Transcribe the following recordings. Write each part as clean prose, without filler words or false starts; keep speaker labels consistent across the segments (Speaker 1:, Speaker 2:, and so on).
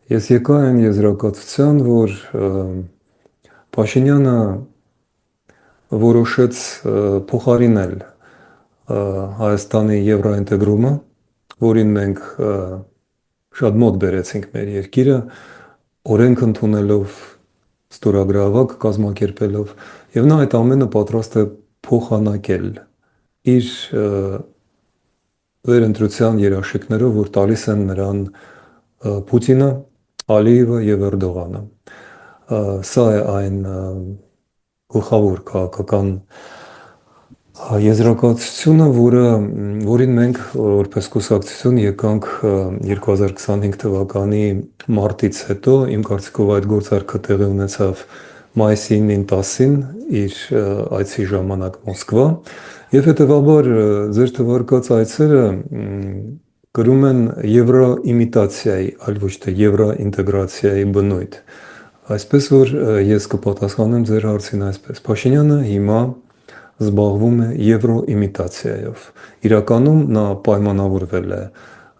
Speaker 1: Ես եկա այն եզրակացության, որ Փաշինյանը որոշեց փոխարինել Հայաստանի եվրոինտեգրումը, որին մենք շատ մոտ բերեցինք մեր երկիրը, օրենք ընդունելով, ստորագրավակ կազմակերպելով, եւ նա այդ ամենը պատրաստ է փոխանակել իր վերընտրության երաշխիքներով, որ տալիս են նրան Պուտինը, Ալիևը եւ Էրդողանը։ Սա է այն գլխավոր քաղաքական եզրակացությունը, որին մենք որպես կուսակցություն եկանք 2025 թվականի մարտից հետո, իմ կարծիքով այդ գործարքը տեղի ունեցավ մայիսի 9-ին 10-ին իր այցի ժամանակ Մոսկվա, եւ հետեւաբար ձեր թվարկած այցերը կրում են եվրոիմիտացիայի, այլ ոչ թե եվրոինտեգրացիայի բնույթ։ Այսպես որ ես կպատասխանեմ ձեր հարցին այսպես. Փաշինյանը հիմա զբաղվում է եվրոիմիտացիայով։ Իրականում նա պայմանավորվել է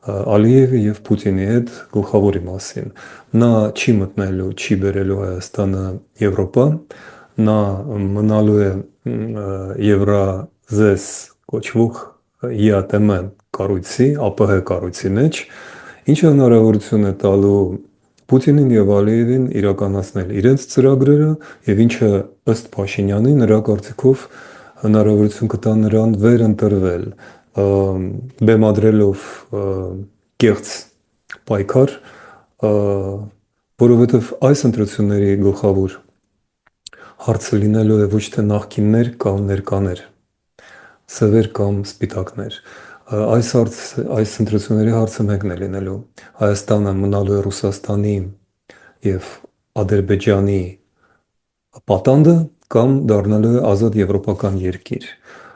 Speaker 1: Ալիևի եւ Պուտինի հետ գլխավորի մասին։ Նա չի մտնելու, չի բերելու Հայաստանը Եվրոպա, նա մնալու է Եվրազես կոչվող ԵԱՏՄ կառույցի, ԱՊՀ կառույցի մեջ, ինչը հնարավորություն է տալու Պուտինին եւ Ալիևին իրականացնել իրենց ծրագրերը եւ ինչը ըստ Փաշինյանի նրա կարծիքով հնարավորություն կտա նրան վերընտրվել, բեմադրելով կեղծ պայքար, որովհետեւ այս ընտրությունների գլխավոր հարցը լինելու է ոչ թե նախկիններ կամ ներկաներ, սևեր կամ սպիտակներ։ Այս ընտրությունների հարցը մեկն է լինելու։ Հայաստանը մնալու է Ռուսաստանի եւ Ադրբեջանի պատանդը կամ դառնալու է ազատ եվրոպական երկիր։